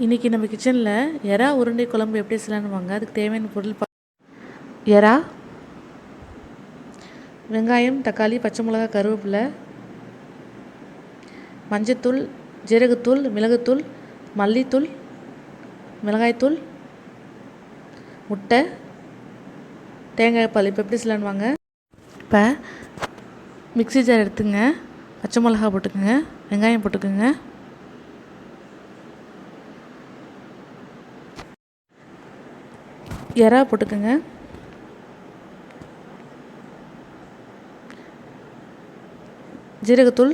இன்றைக்கி நம்ம கிச்சனில் எறா உருண்டை குழம்பு எப்படி செய்யலான்னு வாங்க. அதுக்கு தேவையான பொருள் எறா, வெங்காயம், தக்காளி, பச்சை மிளகாய், கருவேப்பிலை, மஞ்சத்தூள், ஜீரகத்தூள், மிளகுத்தூள், மல்லித்தூள், மிளகாய்த்தூள், முட்டை, தேங்காய் பால். இப்போ எப்படி செய்யலான்னு வாங்க. இப்போ மிக்ஸி ஜார் எடுத்துங்க, பச்சை மிளகாய் போட்டுக்குங்க, வெங்காயம் போட்டுக்குங்க, எறா போட்டுக்குங்க, ஜீரகத்தூள்,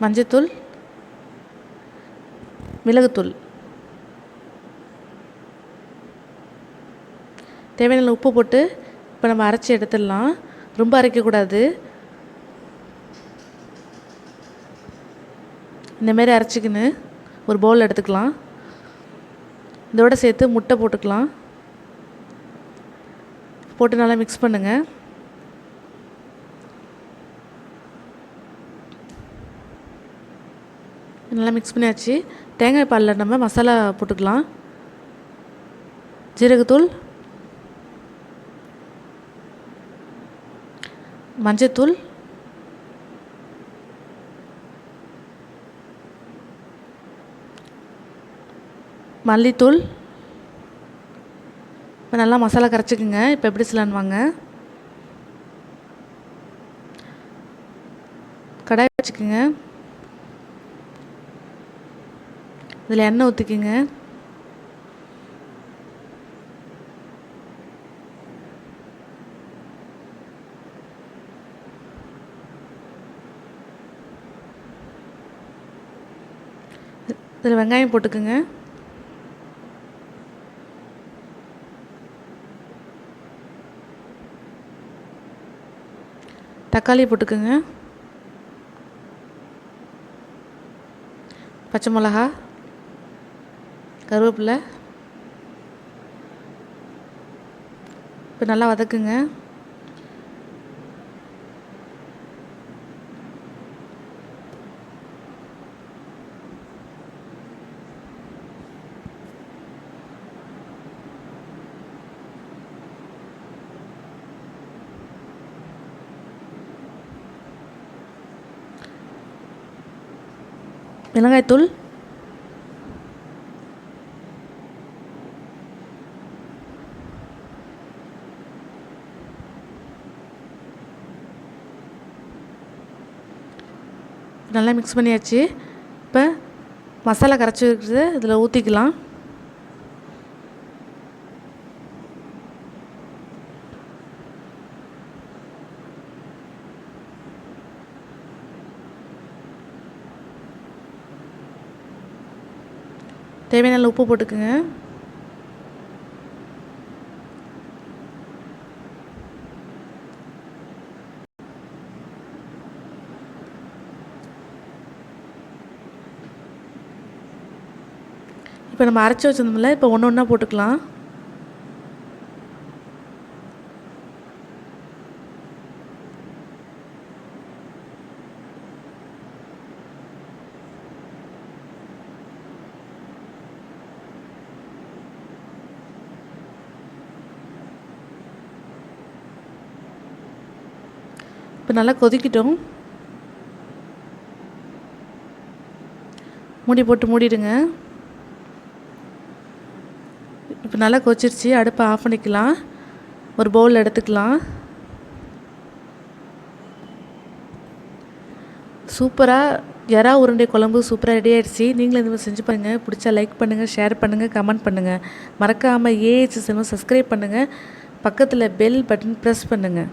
மஞ்சத்தூள், மிளகுத்தூள், தேவையான உப்பு போட்டு இப்போ நம்ம அரைச்சி எடுத்துடலாம். ரொம்ப அரைக்கக்கூடாது. இந்தமாரி அரைச்சிக்கின்னு ஒரு பவுல் எடுத்துக்கலாம். இதோடு சேர்த்து முட்டை போட்டுக்கலாம். போட்டு நல்லா மிக்ஸ் பண்ணுங்கள். நல்லா மிக்ஸ் பண்ணியாச்சு. தேங்காய் பாலில் நம்ம மசாலா போட்டுக்கலாம். ஜீரகத்தூள், மஞ்சத்தூள், மல்லித்தூள். இப்போ நல்லா மசாலா கரைச்சிக்குங்க. இப்போ எப்படி செய்யலான்னு வாங்க. கடாய் வச்சுக்கோங்க. இதில் எண்ணெய் ஊற்றிக்குங்க. இதில் வெங்காயம் போட்டுக்குங்க. தக்காளி போட்டுக்குங்க. பச்சை மிளகா, கருவேப்பிலை. இப்போ நல்லா வதக்குங்க. மிளகாய்த்தூள், நல்லா மிக்ஸ் பண்ணியாச்சு. இப்போ மசாலா கரைச்சி வைக்கிறது இதில் ஊற்றிக்கலாம். தேவையான உப்பு போட்டுக்குங்க. இப்போ நம்ம அரைச்சி வச்சிருந்தோம்ல, இப்போ ஒன்று ஒன்றா போட்டுக்கலாம். இப்போ நல்லா கொதிக்கிட்டோம். மூடி போட்டு மூடிடுங்க. இப்போ நல்லா கொதிச்சிருச்சு. அடுப்பை ஆஃப் பண்ணிக்கலாம். ஒரு பவுலில் எடுத்துக்கலாம். சூப்பராக எறா உருண்டை குழம்பு சூப்பராக ரெடி ஆகிடுச்சு. நீங்களும் இந்த மாதிரி செஞ்சு பாருங்கள். பிடிச்சா லைக் பண்ணுங்கள், ஷேர் பண்ணுங்கள், கமெண்ட் பண்ணுங்கள். மறக்காமல் ஏஹெச் சப்ஸ்கிரைப் பண்ணுங்கள். பக்கத்தில் பெல் பட்டன் ப்ரெஸ் பண்ணுங்கள்.